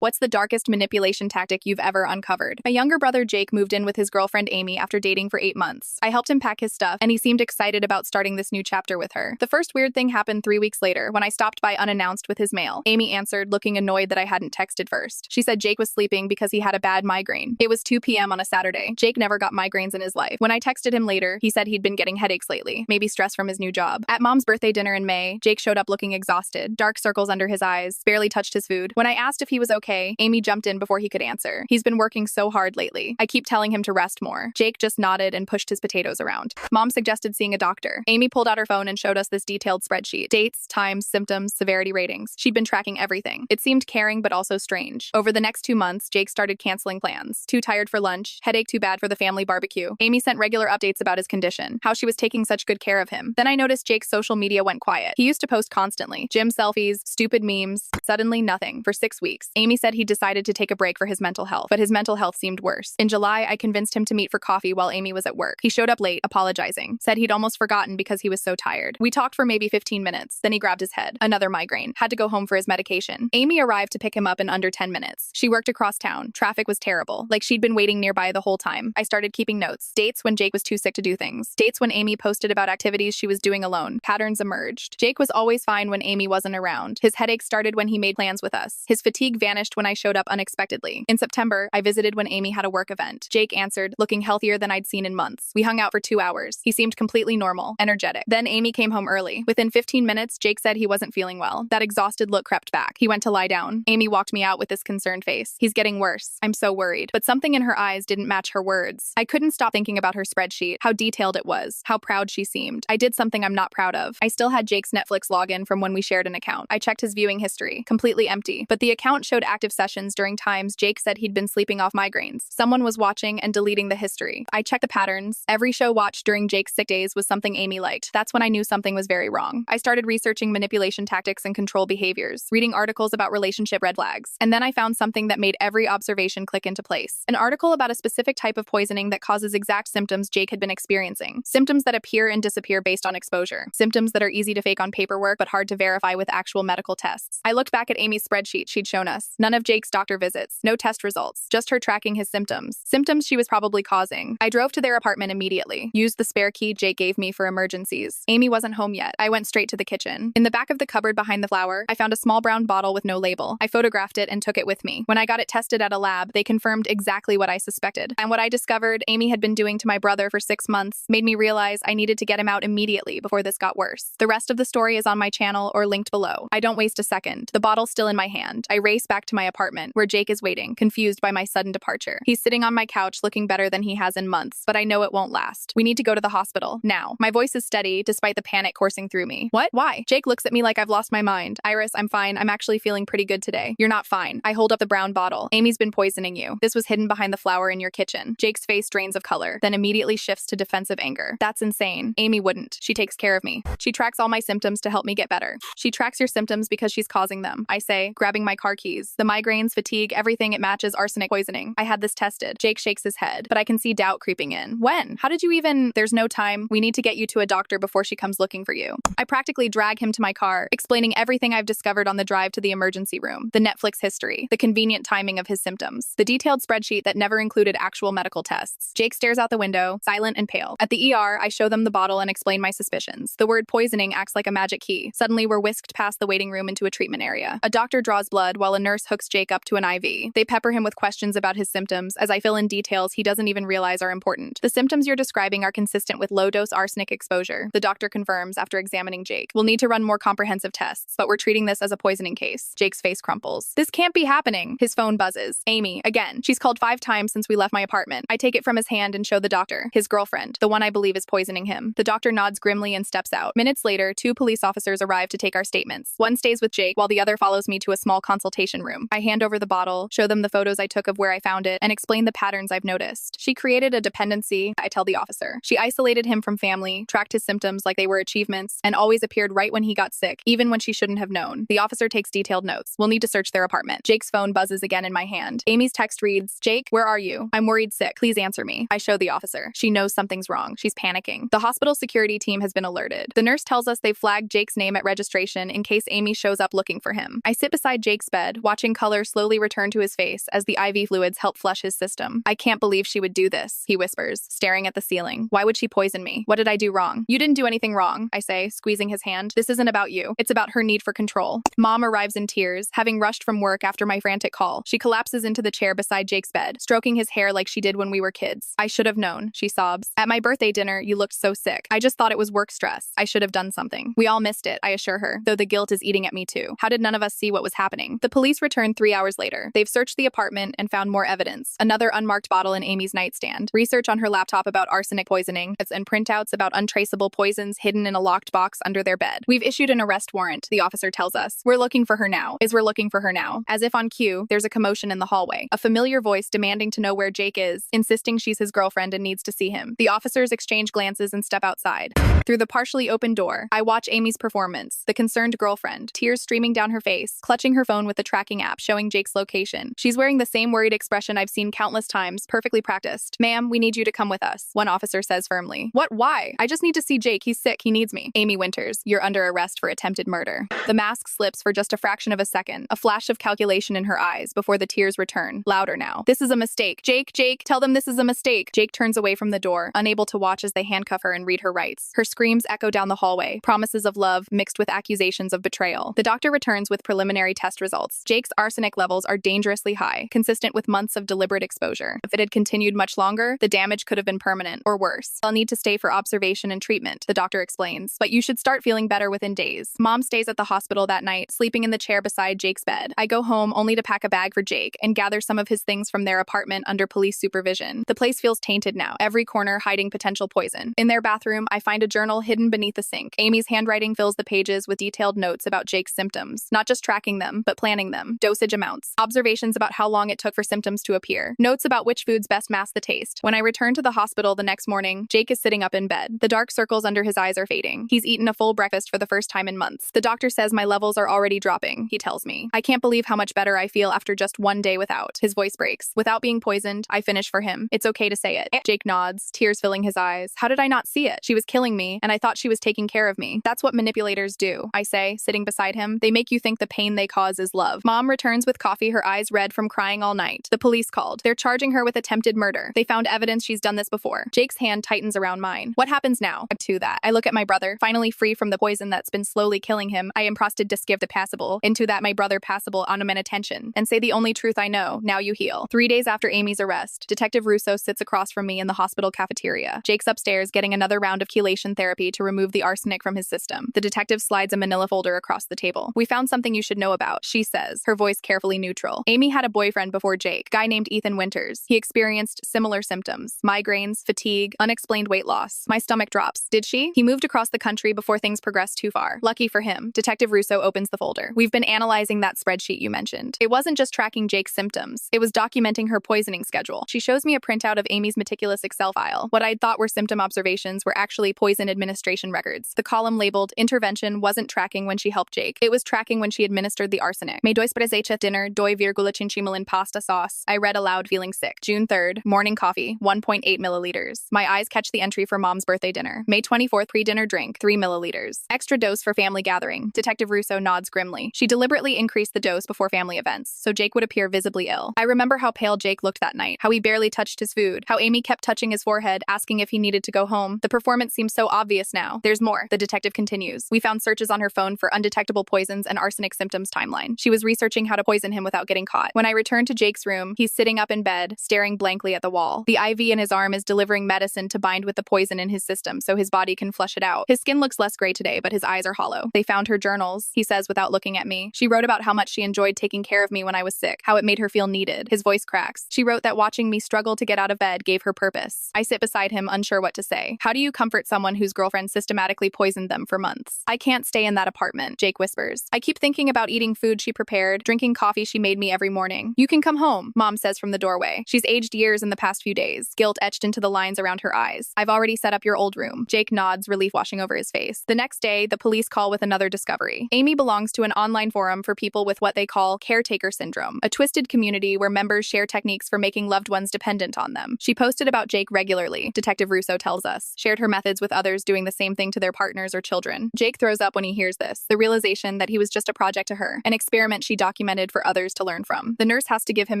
What's the darkest manipulation tactic you've ever uncovered? My younger brother Jake moved in with his girlfriend Amy after dating for 8 months. I helped him pack his stuff, and he seemed excited about starting this new chapter with her. The first weird thing happened 3 weeks later when I stopped by unannounced with his mail. Amy answered, looking annoyed that I hadn't texted first. She said Jake was sleeping because he had a bad migraine. It was 2 p.m. on a Saturday. Jake never got migraines in his life. When I texted him later, he said he'd been getting headaches lately, maybe stress from his new job. At Mom's birthday dinner in May, Jake showed up looking exhausted, dark circles under his eyes, barely touched his food. When I asked if he was okay, Amy jumped in before he could answer. He's been working so hard lately. I keep telling him to rest more. Jake just nodded and pushed his potatoes around. Mom suggested seeing a doctor. Amy pulled out her phone and showed us this detailed spreadsheet. Dates, times, symptoms, severity ratings. She'd been tracking everything. It seemed caring but also strange. Over the next 2 months, Jake started canceling plans. Too tired for lunch, headache too bad for the family barbecue. Amy sent regular updates about his condition, how she was taking such good care of him. Then I noticed Jake's social media went quiet. He used to post constantly. Gym selfies, stupid memes. Suddenly nothing. For 6 weeks. Amy said he decided to take a break for his mental health, but his mental health seemed worse. In July, I convinced him to meet for coffee while Amy was at work. He showed up late, apologizing. Said he'd almost forgotten because he was so tired. We talked for maybe 15 minutes. Then he grabbed his head. Another migraine. Had to go home for his medication. Amy arrived to pick him up in under 10 minutes. She worked across town. Traffic was terrible. Like she'd been waiting nearby the whole time. I started keeping notes. Dates when Jake was too sick to do things. Dates when Amy posted about activities she was doing alone. Patterns emerged. Jake was always fine when Amy wasn't around. His headache started when he made plans with us. His fatigue vanished when I showed up unexpectedly. In September, I visited when Amy had a work event. Jake answered, looking healthier than I'd seen in months. We hung out for 2 hours. He seemed completely normal, energetic. Then Amy came home early. Within 15 minutes, Jake said he wasn't feeling well. That exhausted look crept back. He went to lie down. Amy walked me out with this concerned face. He's getting worse. I'm so worried. But something in her eyes didn't match her words. I couldn't stop thinking about her spreadsheet, how detailed it was, how proud she seemed. I did something I'm not proud of. I still had Jake's Netflix login from when we shared an account. I checked his viewing history. Completely empty. But the account showed active sessions during times Jake said he'd been sleeping off migraines. Someone was watching and deleting the history. I checked the patterns. Every show watched during Jake's sick days was something Amy liked. That's when I knew something was very wrong. I started researching manipulation tactics and control behaviors, reading articles about relationship red flags. And then I found something that made every observation click into place. An article about a specific type of poisoning that causes exact symptoms Jake had been experiencing. Symptoms that appear and disappear based on exposure. Symptoms that are easy to fake on paperwork but hard to verify with actual medical tests. I looked back at Amy's spreadsheet she'd shown us. None of Jake's doctor visits, no test results, just her tracking his symptoms. Symptoms she was probably causing. I drove to their apartment immediately. Used the spare key Jake gave me for emergencies. Amy wasn't home yet. I went straight to the kitchen. In the back of the cupboard behind the flower, I found a small brown bottle with no label. I photographed it and took it with me. When I got it tested at a lab, they confirmed exactly what I suspected. And what I discovered Amy had been doing to my brother for 6 months made me realize I needed to get him out immediately before this got worse. The rest of the story is on my channel or linked below. I don't waste a second. The bottle's still in my hand. I race back to my apartment, where Jake is waiting, confused by my sudden departure. He's sitting on my couch looking better than he has in months, but I know it won't last. We need to go to the hospital, now. My voice is steady, despite the panic coursing through me. What? Why? Jake looks at me like I've lost my mind. Iris, I'm fine. I'm actually feeling pretty good today. You're not fine. I hold up the brown bottle. Amy's been poisoning you. This was hidden behind the flower in your kitchen. Jake's face drains of color, then immediately shifts to defensive anger. That's insane. Amy wouldn't. She takes care of me. She tracks all my symptoms to help me get better. She tracks your symptoms because she's causing them. I say, grabbing my car keys. The migraines, fatigue, everything, it matches arsenic poisoning. I had this tested. Jake shakes his head, but I can see doubt creeping in. When? How did you even? There's no time. We need to get you to a doctor before she comes looking for you. I practically drag him to my car, explaining everything I've discovered on the drive to the emergency room, the Netflix history, the convenient timing of his symptoms, the detailed spreadsheet that never included actual medical tests. Jake stares out the window, silent and pale. At the ER, I show them the bottle and explain my suspicions. The word poisoning acts like a magic key. Suddenly, we're whisked past the waiting room into a treatment area. A doctor draws blood while a nurse hooks Jake up to an IV. They pepper him with questions about his symptoms as I fill in details he doesn't even realize are important. The symptoms you're describing are consistent with low-dose arsenic exposure, the doctor confirms after examining Jake. We'll need to run more comprehensive tests, but we're treating this as a poisoning case. Jake's face crumples. This can't be happening. His phone buzzes. Amy, again. She's called 5 times since we left my apartment. I take it from his hand and show the doctor, his girlfriend, the one I believe is poisoning him. The doctor nods grimly and steps out. Minutes later, 2 police officers arrive to take our statements. One stays with Jake while the other follows me to a small consultation room. I hand over the bottle, show them the photos I took of where I found it, and explain the patterns I've noticed. She created a dependency, I tell the officer. She isolated him from family, tracked his symptoms like they were achievements, and always appeared right when he got sick, even when she shouldn't have known. The officer takes detailed notes. We'll need to search their apartment. Jake's phone buzzes again in my hand. Amy's text reads, Jake, where are you? I'm worried sick. Please answer me. I show the officer. She knows something's wrong. She's panicking. The hospital security team has been alerted. The nurse tells us they've flagged Jake's name at registration in case Amy shows up looking for him. I sit beside Jake's bed, watching watching color slowly return to his face as the IV fluids help flush his system. I can't believe she would do this, he whispers, staring at the ceiling. Why would she poison me? What did I do wrong? You didn't do anything wrong, I say, squeezing his hand. This isn't about you. It's about her need for control. Mom arrives in tears, having rushed from work after my frantic call. She collapses into the chair beside Jake's bed, stroking his hair like she did when we were kids. I should have known, she sobs. At my birthday dinner, you looked so sick. I just thought it was work stress. I should have done something. We all missed it, I assure her, though the guilt is eating at me too. How did none of us see what was happening? The police return 3 hours later. They've searched the apartment and found more evidence. Another unmarked bottle in Amy's nightstand, research on her laptop about arsenic poisoning, and printouts about untraceable poisons hidden in a locked box under their bed. We've issued an arrest warrant, the officer tells us. We're looking for her now. We're looking for her now. As if on cue, there's a commotion in the hallway. A familiar voice demanding to know where Jake is, insisting she's his girlfriend and needs to see him. The officers exchange glances and step outside. Through the partially open door, I watch Amy's performance, the concerned girlfriend, tears streaming down her face, clutching her phone with the tracking app showing Jake's location. She's wearing the same worried expression I've seen countless times, perfectly practiced. Ma'am, we need you to come with us, one officer says firmly. What? Why? I just need to see Jake. He's sick. He needs me. Amy Winters, you're under arrest for attempted murder. The mask slips for just a fraction of a second, a flash of calculation in her eyes before the tears return, louder now. This is a mistake. Jake, tell them this is a mistake. Jake turns away from the door, unable to watch as they handcuff her and read her rights. Her screams echo down the hallway, promises of love mixed with accusations of betrayal. The doctor returns with preliminary test results. Jake's arsenic levels are dangerously high, consistent with months of deliberate exposure. If it had continued much longer, the damage could have been permanent, or worse. I'll need to stay for observation and treatment, the doctor explains, but you should start feeling better within days. Mom stays at the hospital that night, sleeping in the chair beside Jake's bed. I go home only to pack a bag for Jake and gather some of his things from their apartment under police supervision. The place feels tainted now, every corner hiding potential poison. In their bathroom, I find a journal hidden beneath the sink. Amy's handwriting fills the pages with detailed notes about Jake's symptoms, not just tracking them, but planning them, dosage amounts, observations about how long it took for symptoms to appear, notes about which foods best mask the taste. When I return to the hospital the next morning, Jake is sitting up in bed. The dark circles under his eyes are fading. He's eaten a full breakfast for the first time in months. The doctor says my levels are already dropping, he tells me. I can't believe how much better I feel after just one day without. His voice breaks. Without being poisoned, I finish for him. It's okay to say it. Jake nods, tears filling his eyes. How did I not see it? She was killing me, and I thought she was taking care of me. That's what manipulators do, I say, sitting beside him. They make you think the pain they cause is love. Mom returns with coffee, her eyes red from crying all night. The police called. They're charging her with attempted murder. They found evidence she's done this before. Jake's hand tightens around mine. What happens now? To that, I look at my brother, finally free from the poison that's been slowly killing him. I am prosted disgive the passable. Into that my brother passable on him attention, and say the only truth I know. Now you heal. 3 days after Amy's arrest, Detective Russo sits across from me in the hospital cafeteria. Jake's upstairs getting another round of chelation therapy to remove the arsenic from his system. The detective slides a manila folder across the table. We found something you should know about, she says, her voice carefully neutral. Amy had a boyfriend before Jake, guy named Ethan Winters. He experienced similar symptoms: migraines, fatigue, unexplained weight loss. My stomach drops. Did she? He moved across the country before things progressed too far. Lucky for him. Detective Russo opens the folder. We've been analyzing that spreadsheet you mentioned. It wasn't just tracking Jake's symptoms. It was documenting her poisoning schedule. She shows me a printout of Amy's meticulous Excel file. What I'd thought were symptom observations were actually poison administration records. The column labeled intervention wasn't tracking when she helped Jake. It was tracking when she administered the arsenic. May dois presecheth dinner, 2,5 pasta sauce. I read aloud, feeling sick. June 3rd, morning coffee, 1.8 milliliters. My eyes catch the entry for Mom's birthday dinner. May 24th, pre-dinner drink, 3 milliliters. Extra dose for family gathering. Detective Russo nods grimly. She deliberately increased the dose before family events, so Jake would appear visibly ill. I remember how pale Jake looked that night, how he barely touched his food, how Amy kept touching his forehead, asking if he needed to go home. The performance seems so obvious now. There's more, the detective continues. We found searches on her phone for undetectable poisons and arsenic symptoms timeline. She was researching how to poison him without getting caught. When I return to Jake's room, he's sitting up in bed, staring blankly at the wall. The IV in his arm is delivering medicine to bind with the poison in his system so his body can flush it out. His skin looks less gray today, but his eyes are hollow. They found her journals, he says without looking at me. She wrote about how much she enjoyed taking care of me when I was sick, how it made her feel needed. His voice cracks. She wrote that watching me struggle to get out of bed gave her purpose. I sit beside him, unsure what to say. How do you comfort someone whose girlfriend systematically poisoned them for months? I can't stay in that apartment, Jake whispers. I keep thinking about eating food she prepared, drinking coffee she made me every morning. You can come home, Mom says from the doorway. She's aged years in the past few days, guilt etched into the lines around her eyes. I've already set up your old room. Jake nods, relief washing over his face. The next day, the police call with another discovery. Amy belongs to an online forum for people with what they call caretaker syndrome, a twisted community where members share techniques for making loved ones dependent on them. She posted about Jake regularly, Detective Russo tells us, shared her methods with others doing the same thing to their partners or children. Jake throws up when he hears this, the realization that he was just a project to her, an experiment she documented documented for others to learn from. The nurse has to give him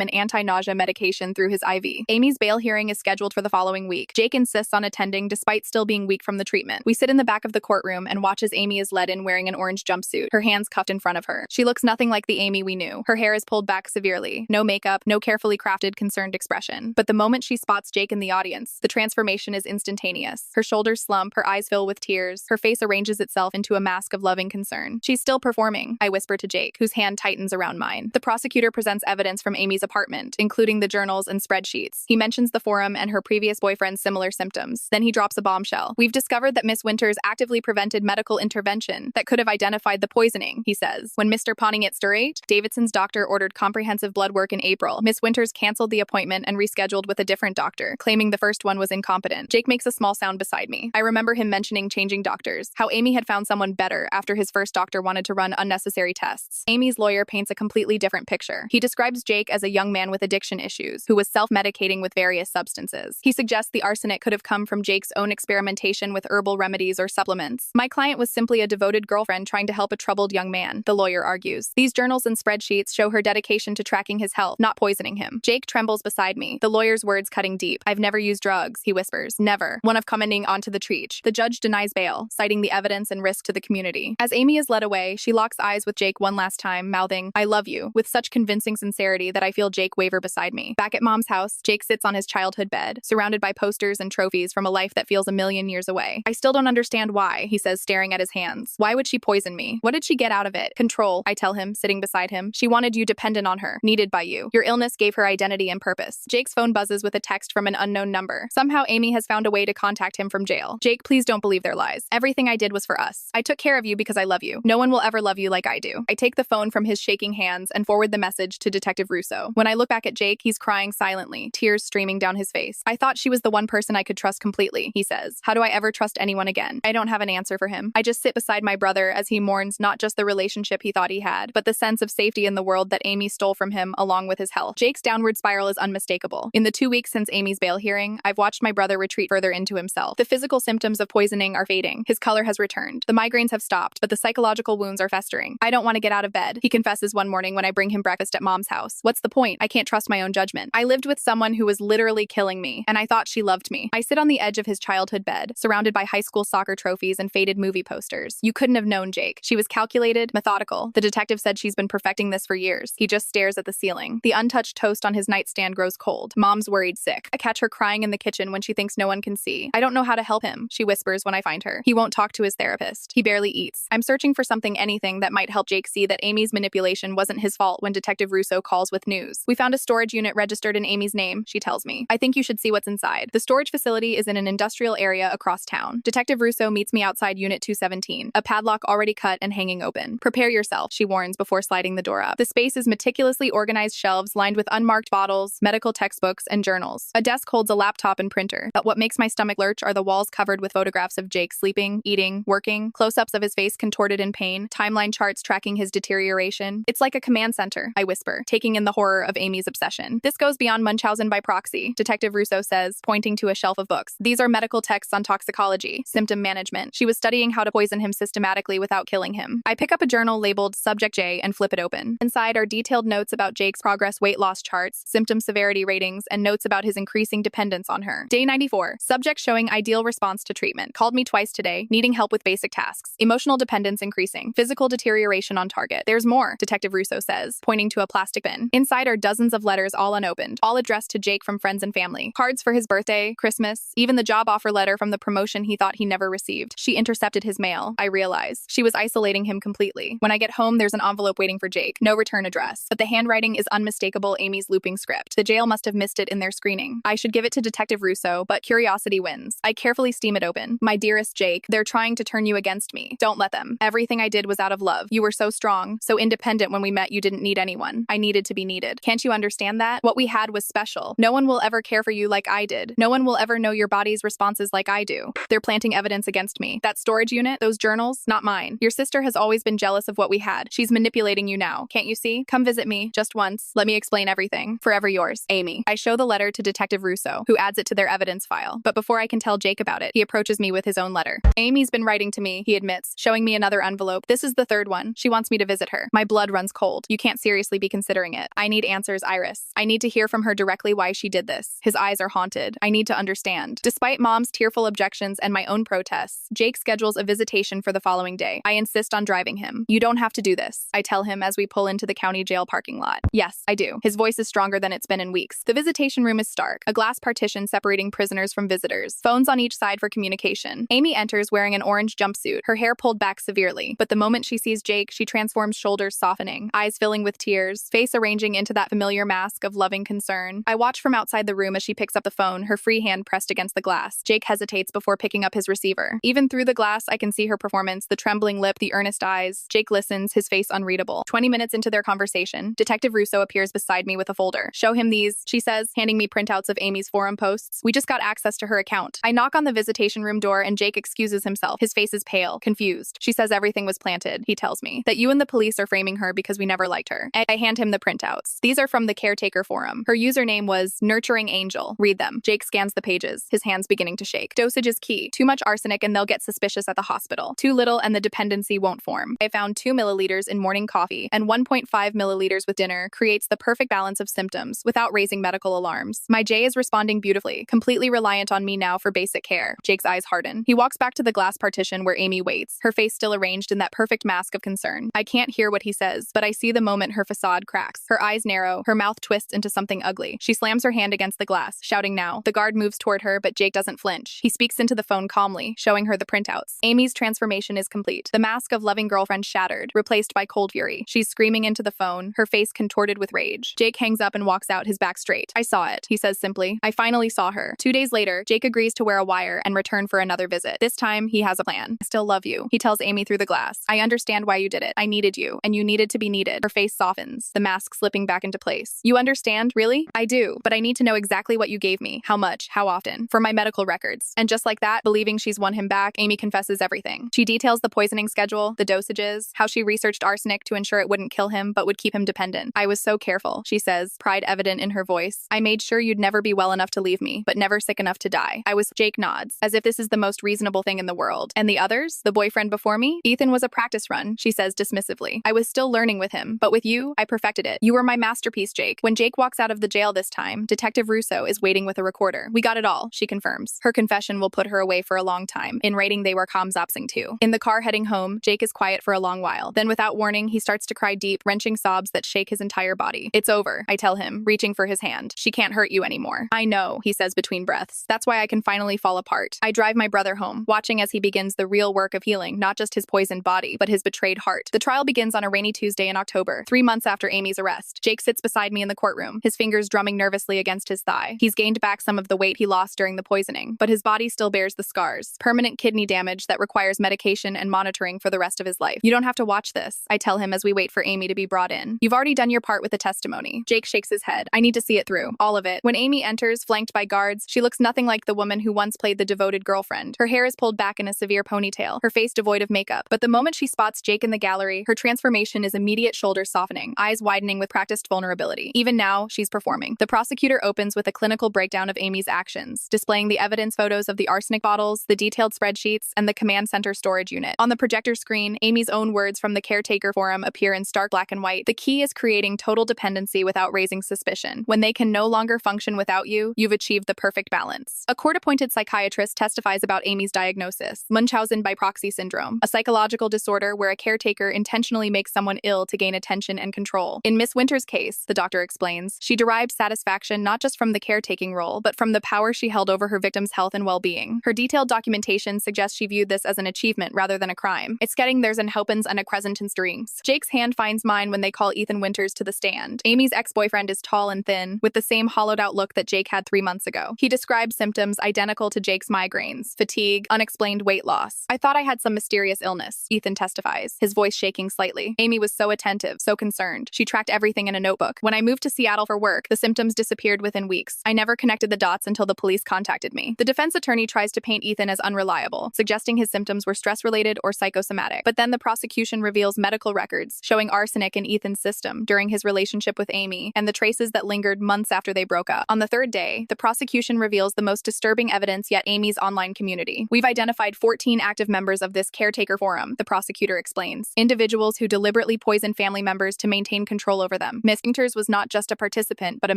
an anti-nausea medication through his IV. Amy's bail hearing is scheduled for the following week. Jake insists on attending despite still being weak from the treatment. We sit in the back of the courtroom and watch as Amy is led in wearing an orange jumpsuit, her hands cuffed in front of her. She looks nothing like the Amy we knew. Her hair is pulled back severely. No makeup, no carefully crafted, concerned expression. But the moment she spots Jake in the audience, the transformation is instantaneous. Her shoulders slump, her eyes fill with tears, her face arranges itself into a mask of loving concern. She's still performing, I whisper to Jake, whose hand tightens around mine. The prosecutor presents evidence from Amy's apartment, including the journals and spreadsheets. He mentions the forum and her previous boyfriend's similar symptoms. Then he drops a bombshell. We've discovered that Miss Winters actively prevented medical intervention that could have identified the poisoning, he says. When Mr. Poningit Davidson's doctor ordered comprehensive blood work in April, Miss Winters canceled the appointment and rescheduled with a different doctor, claiming the first one was incompetent. Jake makes a small sound beside me. I remember him mentioning changing doctors, how Amy had found someone better after his first doctor wanted to run unnecessary tests. Amy's lawyer paints a completely different picture. He describes Jake as a young man with addiction issues, who was self-medicating with various substances. He suggests the arsenic could have come from Jake's own experimentation with herbal remedies or supplements. My client was simply a devoted girlfriend trying to help a troubled young man, the lawyer argues. These journals and spreadsheets show her dedication to tracking his health, not poisoning him. Jake trembles beside me, the lawyer's words cutting deep. I've never used drugs, he whispers. Never. One of commenting onto the treach. The judge denies bail, citing the evidence and risk to the community. As Amy is led away, she locks eyes with Jake one last time, mouthing, I love you, with such convincing sincerity that I feel Jake waver beside me. Back at Mom's house, Jake sits on his childhood bed, surrounded by posters and trophies from a life that feels a million years away. I still don't understand why, he says, staring at his hands. Why would she poison me? What did she get out of it? Control, I tell him, sitting beside him. She wanted you dependent on her, needed by you. Your illness gave her identity and purpose. Jake's phone buzzes with a text from an unknown number. Somehow Amy has found a way to contact him from jail. Jake, please don't believe their lies. Everything I did was for us. I took care of you because I love you. No one will ever love you like I do. I take the phone from his shaking hands and forward the message to Detective Russo. When I look back at Jake, he's crying silently, tears streaming down his face. I thought she was the one person I could trust completely, he says. How do I ever trust anyone again? I don't have an answer for him. I just sit beside my brother as he mourns not just the relationship he thought he had, but the sense of safety in the world that Amy stole from him along with his health. Jake's downward spiral is unmistakable. In the 2 weeks since Amy's bail hearing, I've watched my brother retreat further into himself. The physical symptoms of poisoning are fading. His color has returned. The migraines have stopped, but the psychological wounds are festering. I don't want to get out of bed, he confesses one morning when I bring him breakfast at Mom's house. What's the point? I can't trust my own judgment. I lived with someone who was literally killing me, and I thought she loved me. I sit on the edge of his childhood bed, surrounded by high school soccer trophies and faded movie posters. You couldn't have known Jake. She was calculated, methodical. The detective said she's been perfecting this for years. He just stares at the ceiling. The untouched toast on his nightstand grows cold. Mom's worried sick. I catch her crying in the kitchen when she thinks no one can see. I don't know how to help him, she whispers when I find her. He won't talk to his therapist. He barely eats. I'm searching for anything that might help Jake see that Amy's manipulation wasn't his fault when Detective Russo calls with news. We found a storage unit registered in Amy's name, she tells me. I think you should see what's inside. The storage facility is in an industrial area across town. Detective Russo meets me outside Unit 217, a padlock already cut and hanging open. Prepare yourself, she warns before sliding the door up. The space is meticulously organized shelves lined with unmarked bottles, medical textbooks, and journals. A desk holds a laptop and printer, but what makes my stomach lurch are the walls covered with photographs of Jake sleeping, eating, working, close-ups of his face contorted in pain, timeline charts tracking his deterioration. It's like a command center, I whisper, taking in the horror of Amy's obsession. This goes beyond Munchausen by proxy, Detective Russo says, pointing to a shelf of books. These are medical texts on toxicology, symptom management. She was studying how to poison him systematically without killing him. I pick up a journal labeled Subject J and flip it open. Inside are detailed notes about Jake's progress weight loss charts, symptom severity ratings, and notes about his increasing dependence on her. Day 94. Subject showing ideal response to treatment. Called me twice today, needing help with basic tasks. Emotional dependence increasing. Physical deterioration on target. There's more, Detective Russo says, pointing to a plastic bin. Inside are dozens of letters all unopened, all addressed to Jake from friends and family. Cards for his birthday, Christmas, even the job offer letter from the promotion he thought he never received. She intercepted his mail, I realize. She was isolating him completely. When I get home, there's an envelope waiting for Jake. No return address. But the handwriting is unmistakable Amy's looping script. The jail must have missed it in their screening. I should give it to Detective Russo, but curiosity wins. I carefully steam it open. My dearest Jake, they're trying to turn you against me. Don't let them. Everything I did was out of love. You were so strong, so independent when we met you didn't need anyone. I needed to be needed. Can't you understand that? What we had was special. No one will ever care for you like I did. No one will ever know your body's responses like I do. They're planting evidence against me. That storage unit, those journals, not mine. Your sister has always been jealous of what we had. She's manipulating you now. Can't you see? Come visit me, just once. Let me explain everything. Forever yours, Amy. I show the letter to Detective Russo, who adds it to their evidence file. But before I can tell Jake about it, he approaches me with his own letter. Amy's been writing to me, he admits, showing me another envelope. This is the third one. She wants me to visit her. My blood runs hands cold. You can't seriously be considering it. I need answers, Iris. I need to hear from her directly why she did this. His eyes are haunted. I need to understand. Despite Mom's tearful objections and my own protests, Jake schedules a visitation for the following day. I insist on driving him. You don't have to do this, I tell him as we pull into the county jail parking lot. Yes, I do. His voice is stronger than it's been in weeks. The visitation room is stark, a glass partition separating prisoners from visitors, phones on each side for communication. Amy enters wearing an orange jumpsuit, her hair pulled back severely, but the moment she sees Jake, she transforms, shoulders softening, eyes filling with tears, face arranging into that familiar mask of loving concern. I watch from outside the room as she picks up the phone, her free hand pressed against the glass. Jake hesitates before picking up his receiver. Even through the glass, I can see her performance, the trembling lip, the earnest eyes. Jake listens, his face unreadable. 20 minutes into their conversation, Detective Russo appears beside me with a folder. Show him these, she says, handing me printouts of Amy's forum posts. We just got access to her account. I knock on the visitation room door and Jake excuses himself. His face is pale, confused. She says everything was planted, he tells me. That you and the police are framing her because we never liked her. I hand him the printouts. These are from the caretaker forum. Her username was Nurturing Angel. Read them. Jake scans the pages, his hands beginning to shake. Dosage is key. Too much arsenic and they'll get suspicious at the hospital. Too little and the dependency won't form. I found 2 milliliters in morning coffee and 1.5 milliliters with dinner creates the perfect balance of symptoms without raising medical alarms. My Jay is responding beautifully, completely reliant on me now for basic care. Jake's eyes harden. He walks back to the glass partition where Amy waits, her face still arranged in that perfect mask of concern. I can't hear what he says, but I see the moment her facade cracks. Her eyes narrow, her mouth twists into something ugly. She slams her hand against the glass, shouting now. The guard moves toward her, but Jake doesn't flinch. He speaks into the phone calmly, showing her the printouts. Amy's transformation is complete. The mask of loving girlfriend shattered, replaced by cold fury. She's screaming into the phone, her face contorted with rage. Jake hangs up and walks out, his back straight. I saw it, he says simply. I finally saw her. 2 days later, Jake agrees to wear a wire and return for another visit. This time, he has a plan. I still love you, he tells Amy through the glass. I understand why you did it. I needed you, and you needed to be needed. Her face softens, the mask slipping back into place. You understand, really? I do, but I need to know exactly what you gave me, how much, how often, for my medical records. And just like that, believing she's won him back, Amy confesses everything. She details the poisoning schedule, the dosages, how she researched arsenic to ensure it wouldn't kill him, but would keep him dependent. I was so careful, she says, pride evident in her voice. I made sure you'd never be well enough to leave me, but never sick enough to die. Jake nods, as if this is the most reasonable thing in the world. And the others? The boyfriend before me? Ethan was a practice run, she says dismissively. I was still learning with him, but with you, I perfected it. You were my masterpiece, Jake. When Jake walks out of the jail this time, Detective Russo is waiting with a recorder. We got it all, she confirms. Her confession will put her away for a long time. In writing, they were comzopsing too. In the car heading home, Jake is quiet for a long while. Then without warning, he starts to cry deep, wrenching sobs that shake his entire body. It's over, I tell him, reaching for his hand. She can't hurt you anymore. I know, he says between breaths. That's why I can finally fall apart. I drive my brother home, watching as he begins the real work of healing, not just his poisoned body, but his betrayed heart. The trial begins on a rainy Tuesday in October, 3 months after Amy's arrest. Jake sits beside me in the courtroom, his fingers drumming nervously against his thigh. He's gained back some of the weight he lost during the poisoning, but his body still bears the scars, permanent kidney damage that requires medication and monitoring for the rest of his life. You don't have to watch this, I tell him as we wait for Amy to be brought in. You've already done your part with the testimony. Jake shakes his head. I need to see it through. All of it. When Amy enters, flanked by guards, she looks nothing like the woman who once played the devoted girlfriend. Her hair is pulled back in a severe ponytail, her face devoid of makeup. But the moment she spots Jake in the gallery, her transformation is immediate, shoulders softening, eyes widening with practiced vulnerability. Even now, she's performing. The prosecutor opens with a clinical breakdown of Amy's actions, displaying the evidence photos of the arsenic bottles, the detailed spreadsheets, and the command center storage unit. On the projector screen, Amy's own words from the caretaker forum appear in stark black and white. The key is creating total dependency without raising suspicion. When they can no longer function without you, you've achieved the perfect balance. A court-appointed psychiatrist testifies about Amy's diagnosis, Munchausen by proxy syndrome, a psychological disorder where a caretaker intentionally makes someone ill to gain attention and control. In Miss Winter's case, the doctor explains, she derived satisfaction not just from the caretaking role, but from the power she held over her victim's health and well-being. Her detailed documentation suggests she viewed this as an achievement rather than a crime. It's getting theirs in Hopens and a Crescent's drinks. Jake's hand finds mine when they call Ethan Winters to the stand. Amy's ex-boyfriend is tall and thin, with the same hollowed-out look that Jake had 3 months ago. He describes symptoms identical to Jake's migraines, fatigue, unexplained weight loss. I thought I had some mysterious illness, Ethan testifies, his voice shaking slightly. Amy was so attentive, so concerned. She tracked everything in a notebook. When I moved to Seattle for work, the symptoms disappeared within weeks. I never connected the dots until the police contacted me. The defense attorney tries to paint Ethan as unreliable, suggesting his symptoms were stress-related or psychosomatic. But then the prosecution reveals medical records showing arsenic in Ethan's system during his relationship with Amy and the traces that lingered months after they broke up. On the third day, the prosecution reveals the most disturbing evidence yet: Amy's online community. We've identified 14 active members of this caretaker forum, the prosecutor explains. Individuals who deliberately poisoned poison family members to maintain control over them. Miss Winters was not just a participant, but a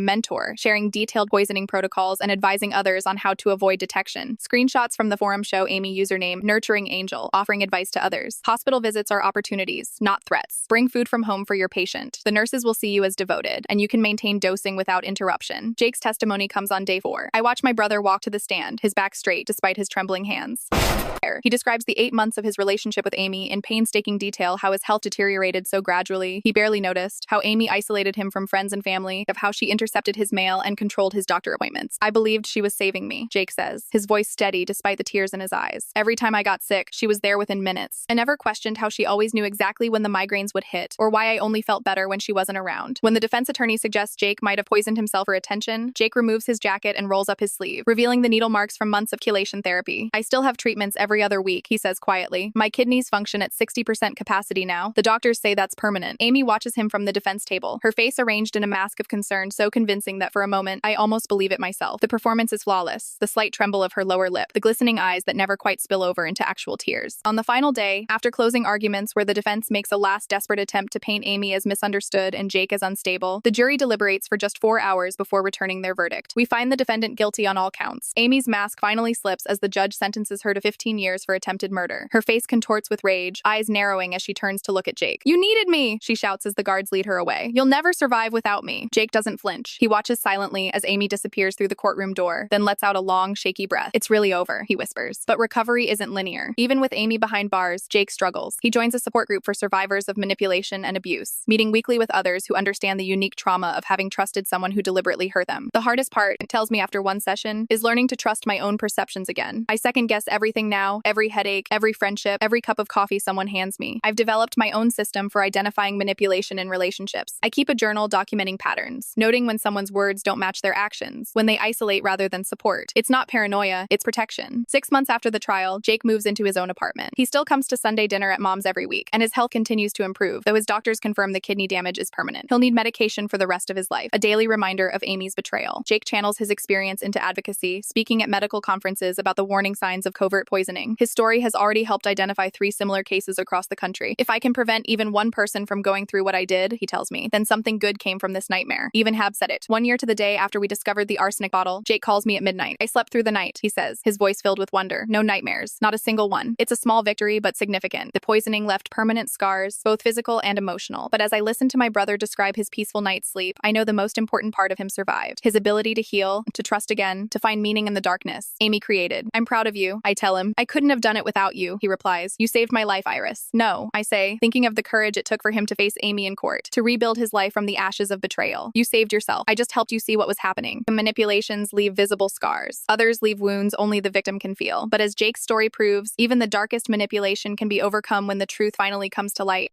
mentor, sharing detailed poisoning protocols and advising others on how to avoid detection. Screenshots from the forum show Amy username Nurturing Angel, offering advice to others. Hospital visits are opportunities, not threats. Bring food from home for your patient. The nurses will see you as devoted, and you can maintain dosing without interruption. Jake's testimony comes on day 4. I watch my brother walk to the stand, his back straight despite his trembling hands. He describes the 8 months of his relationship with Amy in painstaking detail, how his health deteriorated so gradually, he barely noticed, how Amy isolated him from friends and family, of how she intercepted his mail and controlled his doctor appointments. I believed she was saving me, Jake says, his voice steady despite the tears in his eyes. Every time I got sick, she was there within minutes. I never questioned how she always knew exactly when the migraines would hit, or why I only felt better when she wasn't around. When the defense attorney suggests Jake might have poisoned himself for attention, Jake removes his jacket and rolls up his sleeve, revealing the needle marks from months of chelation therapy. I still have treatments every other week, he says quietly. My kidneys function at 60% capacity now. The doctors say that's permanent. Amy watches him from the defense table, her face arranged in a mask of concern so convincing that for a moment, I almost believe it myself. The performance is flawless, the slight tremble of her lower lip, the glistening eyes that never quite spill over into actual tears. On the final day, after closing arguments where the defense makes a last desperate attempt to paint Amy as misunderstood and Jake as unstable, the jury deliberates for just 4 hours before returning their verdict. We find the defendant guilty on all counts. Amy's mask finally slips as the judge sentences her to 15 years for attempted murder. Her face contorts with rage, eyes narrowing as she turns to look at Jake. "You needed me!" she shouts as the guards lead her away. "You'll never survive without me." Jake doesn't flinch. He watches silently as Amy disappears through the courtroom door, then lets out a long, shaky breath. "It's really over," he whispers. But recovery isn't linear. Even with Amy behind bars, Jake struggles. He joins a support group for survivors of manipulation and abuse, meeting weekly with others who understand the unique trauma of having trusted someone who deliberately hurt them. "The hardest part," it tells me after one session, "is learning to trust my own perceptions again. I second-guess everything now, every headache, every friendship, every cup of coffee someone hands me. I've developed my own system for identifying manipulation in relationships. I keep a journal documenting patterns, noting when someone's words don't match their actions, when they isolate rather than support. It's not paranoia, it's protection." 6 months after the trial, Jake moves into his own apartment. He still comes to Sunday dinner at Mom's every week, and his health continues to improve, though his doctors confirm the kidney damage is permanent. He'll need medication for the rest of his life, a daily reminder of Amy's betrayal. Jake channels his experience into advocacy, speaking at medical conferences about the warning signs of covert poisoning. His story has already helped identify 3 similar cases across the country. "If I can prevent even one person from going through what I did," he tells me, "then something good came from this nightmare." Even Hab said it. 1 year to the day after we discovered the arsenic bottle, Jake calls me at midnight. "I slept through the night," he says, his voice filled with wonder. "No nightmares. Not a single one. It's a small victory, but significant. The poisoning left permanent scars, both physical and emotional. But as I listen to my brother describe his peaceful night's sleep, I know the most important part of him survived. His ability to heal, to trust again, to find meaning in the darkness Amy created. I'm proud of you," I tell him. "I couldn't have done it without you," he replies. "You saved my life, Iris." "No," I say, thinking of the courage it took for him to face Amy in court, to rebuild his life from the ashes of betrayal. "You saved yourself. I just helped you see what was happening." The manipulations leave visible scars. Others leave wounds only the victim can feel. But as Jake's story proves, even the darkest manipulation can be overcome when the truth finally comes to light.